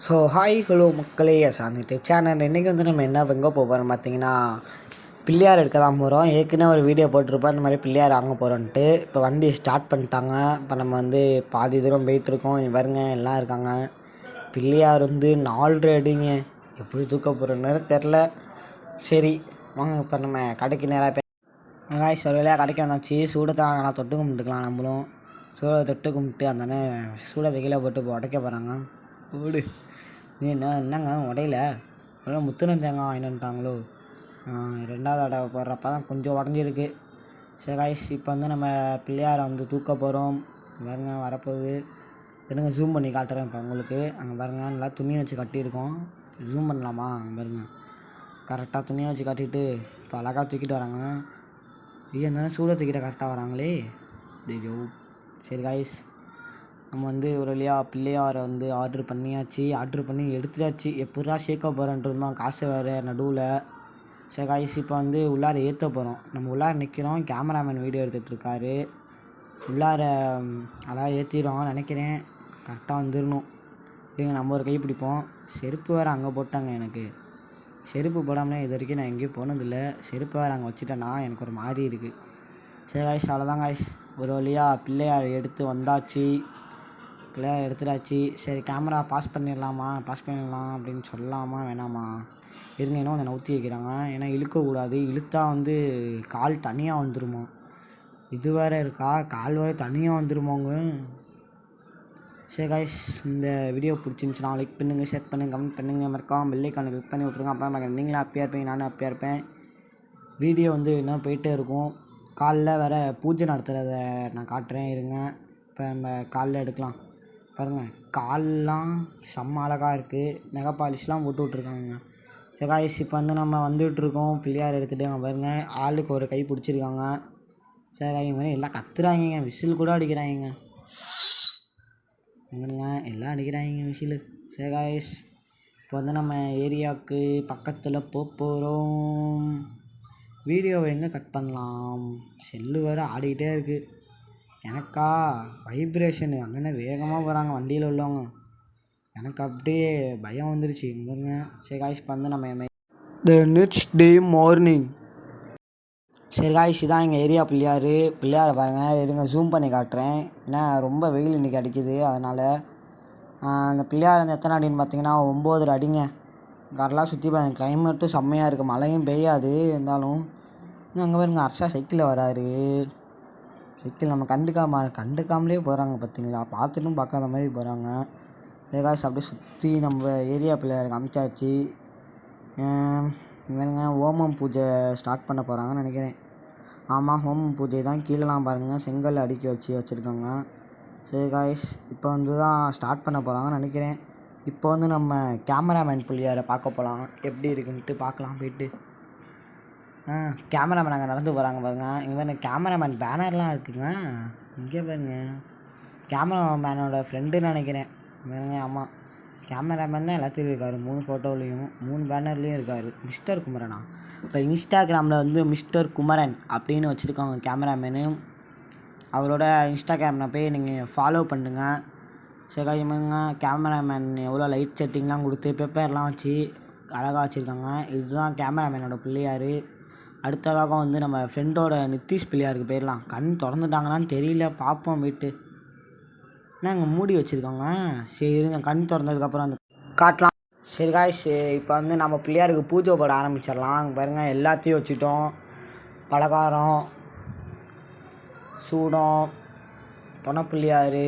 So hi hello மக்களே சாந்தி YouTube channel. இன்றைக்கி வந்து நம்ம என்ன எங்கே போகிறோம் பார்த்தீங்கன்னா, பிள்ளையார் எடுக்க தான் போகிறோம். ஏற்கனவே ஒரு வீடியோ போட்டிருப்போம் இந்த மாதிரி பிள்ளையார் வாங்க போகிறோன்ட்டு. இப்போ வண்டி ஸ்டார்ட் பண்ணிட்டாங்க. இப்போ நம்ம வந்து பாதி தூரம் போயிட்டுருக்கோம். பாருங்க எல்லாம் இருக்காங்க. பிள்ளையார் வந்து 4 அடிங்க. எப்படி தூக்க போகிறோன்னு தெரில. சரி வாங்க இப்போ நம்ம கடைக்கு நேராக காய்ஸ் ஒரு வேலையாக கடைக்கு வந்தாச்சு. சூடத்தை நல்லா தொட்டு கும்பிட்டுக்கலாம். நம்மளும் சூடை தொட்டு கும்பிட்டு அந்த சூடத்தை கீழே போட்டு இப்போ உடைக்க போகிறாங்க. ஓடு நீ என்னங்க உடையில நல்லா முத்துன தேங்காய் வாங்கிட்டு வந்துட்டாங்களோ. ரெண்டாவது தடவை போடுறப்ப தான் கொஞ்சம் உடஞ்சிருக்கு. சரி காய்ஸ் இப்போ வந்து நம்ம பிள்ளையாரை வந்து தூக்க போகிறோம். பாருங்க வரப்போகுது. என்னங்க ஜூம் பண்ணி காட்டுறேன் இப்போ உங்களுக்கு. அங்கே பாருங்கள் நல்லா துணியை வச்சு கட்டியிருக்கோம். ஜூம் பண்ணலாமா? அங்கே பாருங்கள் கரெக்டாக துணியை வச்சு கட்டிட்டு இப்போ அழகாக தூக்கிட்டு வராங்க. ஐயோ இருந்தாலும் சூட தூக்கிட்ட கரெக்டாக வராங்களே. ஐயோ சரி காய்ஸ் நம்ம வந்து ஒரு வழியாக பிள்ளையாரை வந்து ஆர்டர் பண்ணி எடுத்துட்டாச்சு. எப்படா சேர்க்க போகிறேன்ட்டு இருந்தோம். காசு வேறு நடுவில். சரி காய்ஸ் இப்போ வந்து உள்ளார ஏற்ற போகிறோம். நம்ம உள்ளார நிற்கிறோம். கேமராமேன் வீடியோ எடுத்துகிட்ருக்காரு. உள்ளார அதான் ஏற்றிடுவாங்கன்னு நினைக்கிறேன். கரெக்டாக வந்துடணும். இதுங்க நம்ம ஒரு கை பிடிப்போம். செருப்பு வேறு அங்கே போட்டாங்க. எனக்கு செருப்பு போடாமலே இது வரைக்கும் நான் எங்கேயும் போனதில்லை. செருப்பு வேறு அங்கே வச்சுட்டேன்னா எனக்கு ஒரு மாதிரி இருக்குது. சரி காய்ஸ் அவ்வளோதான் காய்ஸ். ஒரு வழியாக பிள்ளையார் எடுத்து வந்தாச்சு. பிள்ளையார் எடுத்துடாச்சு. சரி கேமரா பாஸ் பண்ணிடலாம் அப்படின்னு சொல்லலாமா வேணாமா? இருங்க இன்னும் அதை ஊற்றி வைக்கிறாங்க. ஏன்னா இழுக்கக்கூடாது. இழுத்தா வந்து கால் தனியாக வந்துடுமா? இது வேறு இருக்கா? கால் வேறு தனியாக வந்துடுமாங்க. சரி காய்ஸ் இந்த வீடியோ பிடிச்சிருந்துச்சுன்னா லைக் பண்ணுங்கள், ஷேர் பண்ணுங்கள், கமெண்ட் பண்ணுங்கள், மறக்காம பெல் ஐகானை கிளிக் பண்ணி விட்ருங்க. அப்புறம் நீங்களும் ஹாப்பியாக இருப்பீங்க, நானும் ஹாப்பியாக இருப்பேன். வீடியோ வந்து இன்னும் போயிட்டே இருக்கும். காலைல வேறு பூஜை நடத்துகிறத நான் காட்டுறேன். இருங்க இப்போ நம்ம காலைல எடுக்கலாம். பாருங்கள் கால்லாம் செம்ம அழகாக இருக்குது. நெகை பாலிஷ்லாம் போட்டு விட்ருக்காங்க. காய்ஸ் இப்போ வந்து நம்ம வந்துகிட்ருக்கோம். பிள்ளையார் எடுத்துகிட்டு அங்கே பாருங்கள் ஆளுக்கு ஒரு கை பிடிச்சிருக்காங்க. சரி அவங்க மாதிரி எல்லாம் கத்துறாங்க. விசில் கூட அடிக்கிறாங்க. எங்கங்க எல்லாம் அடிக்கிறாங்க விசில். சரி காய்ஸ் இப்போ வந்து நம்ம ஏரியாவுக்கு பக்கத்தில் போகிறோம். வீடியோவை எங்கே கட் பண்ணலாம்? செல்லு வேறு ஆடிக்கிட்டே இருக்குது. எனக்கா வைப்ரேஷனு அங்கே வேகமாக போகிறாங்க வண்டியில் உள்ளவங்க. எனக்கு அப்படியே பயம் வந்துருச்சு. இங்கேங்க சரி காய்ஸ் வந்து நம்ம நெக்ஸ்ட் டே மார்னிங். சரி காய்ஸ் இதான் எங்கள் ஏரியா பிள்ளையாரை பாருங்கள். இருங்க ஜூம் பண்ணி காட்டுறேன். ஏன்னா ரொம்ப வெயில் இன்றைக்கி அடிக்குது. அதனால் அந்த பிள்ளையார் வந்து எத்தனை அடின்னு பார்த்தீங்கன்னா 9 அடிங்க. கரெலாம் சுற்றி பாருங்க. கிளைமேட்டும் செம்மையாக இருக்குது. மழையும் பெய்யாது. இருந்தாலும் அங்கே பாருங்க அர்ஷா சைக்கிளில் வராரு. சைக்கிள் நம்ம கண்டுக்காமலே போகிறாங்க பார்த்தீங்களா? பார்த்துட்டும் பார்க்காத மாதிரி போகிறாங்க. ஏகாஷ் அப்படியே சுற்றி நம்ம ஏரியா பிள்ளையாருக்கு அமைச்சாச்சு. இவங்க ஹோமம் பூஜை ஸ்டார்ட் பண்ண போகிறாங்கன்னு நினைக்கிறேன். ஆமாம் ஹோமம் பூஜை தான். கீழேலாம் பாருங்கள் செங்கல் அடுக்கி வச்சுருக்காங்க. சரி காய்ஸ் இப்போ வந்து தான் ஸ்டார்ட் பண்ண போகிறாங்கன்னு நினைக்கிறேன். இப்போ வந்து நம்ம கேமராமேன் பிள்ளையாரை பார்க்க போகலாம். எப்படி இருக்குன்ட்டு பார்க்கலாம் போய்ட்டு. கேமராமேன் அங்கே நடந்து போகிறாங்க பாருங்கள். இங்கே பாருங்க கேமராமேன் பேனர்லாம் இருக்குங்க. இங்கே பாருங்க கேமராமேனோட ஃப்ரெண்டுன்னு நினைக்கிறேன் பாருங்க. ஆமாம் கேமராமேன் தான் எல்லாத்துலையும் இருக்கார். 3 ஃபோட்டோலையும் 3 பேனர்லேயும் இருக்கார். மிஸ்டர் குமரனா? இப்போ இன்ஸ்டாகிராமில் வந்து மிஸ்டர் குமரன் அப்படின்னு வச்சுருக்காங்க கேமராமேனு. அவரோட இன்ஸ்டாகிராமில் போய் நீங்கள் ஃபாலோ பண்ணுங்கள். சரி கேமராமேன் எவ்வளோ லைட் செட்டிங்லாம் கொடுத்து பேப்பர்லாம் வச்சு அழகாக வச்சுருக்காங்க. இதுதான் கேமராமேனோட பிள்ளையார். அடுத்ததாக வந்து நம்ம ஃப்ரெண்டோட நித்திஷ் பிள்ளையாருக்கு போயிடலாம். கண் திறந்துட்டாங்களான்னு தெரியல, பார்ப்போம் போய்ட்டு. ஏன்னா அங்கே மூடி வச்சுருக்காங்க. சரி இருங்க கண் திறந்ததுக்கப்புறம் அந்த காட்டலாம். சரி காய்ஸ் இப்போ வந்து நம்ம பிள்ளையாருக்கு பூஜை போட ஆரம்பிச்சிடலாம். அங்கே பாருங்கள் எல்லாத்தையும் வச்சுட்டோம். பலகாரம், சூடம், பிள்ளையார்,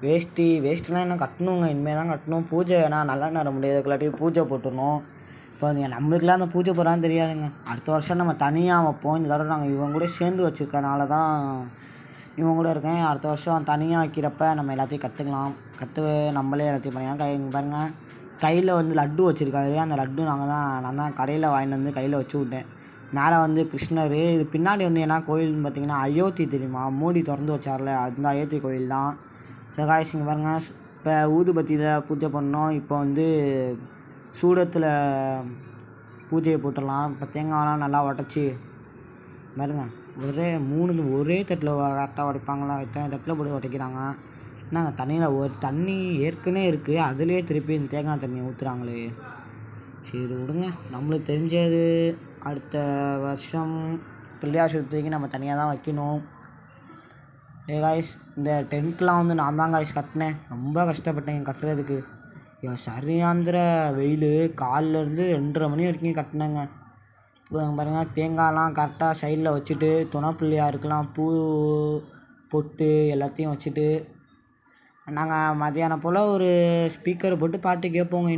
வேஸ்ட்டுலாம் இன்னும் கட்டணுங்க. இனிமேல் தான் கட்டணும். பூஜை ஏன்னா நல்லா நேரம் முடியாதுக்குள்ளாட்டி பூஜை போட்டுடணும். இப்போ நம்மளுக்குலாம் அந்த பூஜை போடுறான்னு தெரியாதுங்க. அடுத்த வருஷம் நம்ம தனியாக வைப்போம். இந்த தடவை நாங்கள் இவங்க கூட சேர்ந்து வச்சுருக்கனால தான் இவங்க கூட இருக்கேன். அடுத்த வருஷம் தனியாக வைக்கிறப்ப நம்ம எல்லாத்தையும் கற்றுக்கலாம். நம்மளே எல்லாத்தையும் பண்ணிக்கலாம். பாருங்கள் கையில் வந்து லட்டு வச்சுருக்காரு. அந்த லட்டு நான் தான் கடையில் வாங்கிட்டு வந்து கையில் வச்சு விட்டேன். மேலே வந்து கிருஷ்ணர். இது பின்னாடி வந்து என்ன கோயில்னு பார்த்தீங்கன்னா அயோத்தி தெரியுமா? மூடி திறந்து வச்சார்ல அந்த அயோத்தி கோயில் தான். காய்ஸ் இங்கே பாருங்கள் இப்போ ஊதுபத்தியில் பூஜை பண்ணோம். இப்போ வந்து சூடத்தில் பூஜையை போட்டுடலாம். இப்போ தேங்காயெலாம் நல்லா உடச்சி பாருங்க ஒரே தட்டில் கரெக்டாக உடைப்பாங்களா? எத்தனை தட்டில் போட்டு உடைக்கிறாங்க. என்னங்க தண்ணியில் ஒரு தண்ணி ஏற்கனவே இருக்குது, அதுலேயே திருப்பி இந்த தேங்காய் தண்ணியை ஊற்றுறாங்களே. சரி விடுங்க, நம்மளுக்கு தெரிஞ்சது அடுத்த வருஷம் பிள்ளையார் சதுர்த்திக்கு நம்ம தனியாக தான் வைக்கணும். காய்ஸ் இந்த டென்ட்லாம் வந்து நான் தான் காய்ஸ் கட்டினேன். ரொம்ப கஷ்டப்பட்டேன் கட்டுறதுக்கு. சரியாந்திர வெயில், காலிலேருந்து 2:30 மணி வரைக்கும் கட்டினேங்க. இப்போ பாருங்கள், தேங்காய்லாம் கரெக்டாக சைடில் வச்சுட்டு துணை பிள்ளையாருக்கெலாம் பூ பொட்டு எல்லாத்தையும் வச்சுட்டு நாங்கள் மதியானம் போல் ஒரு ஸ்பீக்கரை போட்டு பாட்டு கேட்போங்க.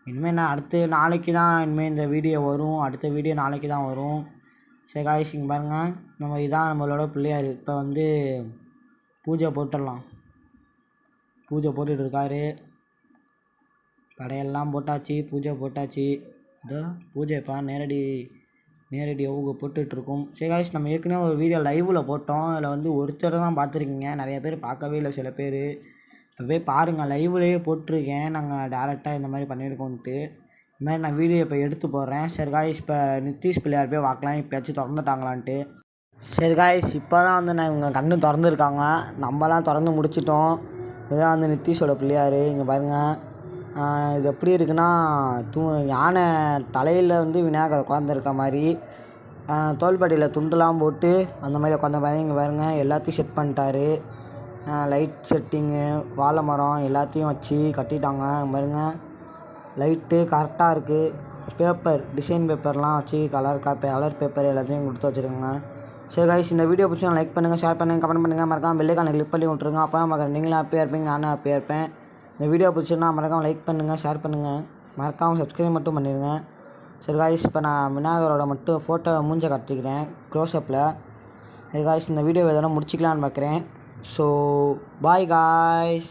இனிமேல் நான் அடுத்து நாளைக்கு தான் இனிமேல் இந்த வீடியோ வரும். அடுத்த வீடியோ நாளைக்கு தான் வரும். சரி காய்ஸ், இங்கே பாருங்கள், நம்ம இதான் நம்மளோட பிள்ளையார். இப்போ வந்து பூஜை போட்டுடலாம். பூஜை போட்டுட்டு இருக்காரு. படையெல்லாம் போட்டாச்சு, பூஜை போட்டாச்சு. இதோ பூஜை இப்போ நேரடி அவங்க போட்டுட்ருக்கோம். சரி காய்ஸ், நம்ம ஏற்கனவே ஒரு வீடியோ லைவில் போட்டோம். அதில் வந்து ஒருத்தர் தான் பார்த்துருக்கீங்க, நிறைய பேர் பார்க்கவே இல்லை. சில பேர் இப்போ போய் பாருங்கள், லைவ்லேயே போட்டிருக்கேன். நாங்கள் டேரெக்டாக இந்த மாதிரி பண்ணியிருக்கோன்ட்டு. இந்த மாதிரி நான் வீடியோ இப்போ எடுத்து போடுறேன். சரி காய்ஸ், இப்போ நித்திஷ் பிள்ளையார் போய் பார்க்கலாம், இப்போயாச்சும் திறந்துட்டாங்களான்ட்டு. சரி காய்ஸ், இப்போ தான் வந்து நான் இவங்க கண்ணு திறந்துருக்காங்க. நம்மலாம் திறந்து முடிச்சிட்டோம். இதுதான் வந்து நித்திஷோட பிள்ளையார். இங்கே பாருங்கள், இது எப்படி இருக்குன்னா, யானை தலையில் வந்து விநாயகர் உட்காந்துருக்க மாதிரி, தோள்பட்டியில் துண்டுலாம் போட்டு அந்த மாதிரி உட்காந்த மாதிரி. இங்கே பாருங்கள், எல்லாத்தையும் செட் பண்ணிட்டாரு. லைட் செட்டிங்கு, வாழை மரம் எல்லாத்தையும் வச்சு கட்டிட்டாங்க. பாருங்கள், லைட்டு கரெக்டாக இருக்குது. பேப்பர், டிசைன் பேப்பர்லாம் வச்சு கலர் பேப்பர் எல்லாத்தையும் கொடுத்து வச்சுருக்கோங்க. சரி காய்ஸ், இந்த வீடியோ பிடிச்சா லைக் பண்ணுங்கள், ஷேர் பண்ணுங்கள், கமெண்ட் பண்ணுங்கள். மறக்காம பெல்லைக்கான கிளிக் பண்ணி விட்ருங்க. அப்போ தான் நீங்களும் ஹாப்பியாக இருப்பீங்க, நானும் ஹாப்பியாக இருப்பேன். இந்த வீடியோ பிடிச்சிருந்தா மறக்காமல் லைக் பண்ணுங்கள், ஷேர் பண்ணுங்கள், மறக்காமல் சப்ஸ்கிரைப் மட்டும் பண்ணிடுங்க. சரி காய்ஸ், இப்போ நான் விநாயகரோட மட்டும் ஃபோட்டோ மூஞ்ச கட்டிக்கிறேன் க்ளோஸ்அப்பில். சரி காய்ஸ், இந்த வீடியோ எதனா முடிச்சிக்கலான்னு பார்க்குறேன். So bye guys.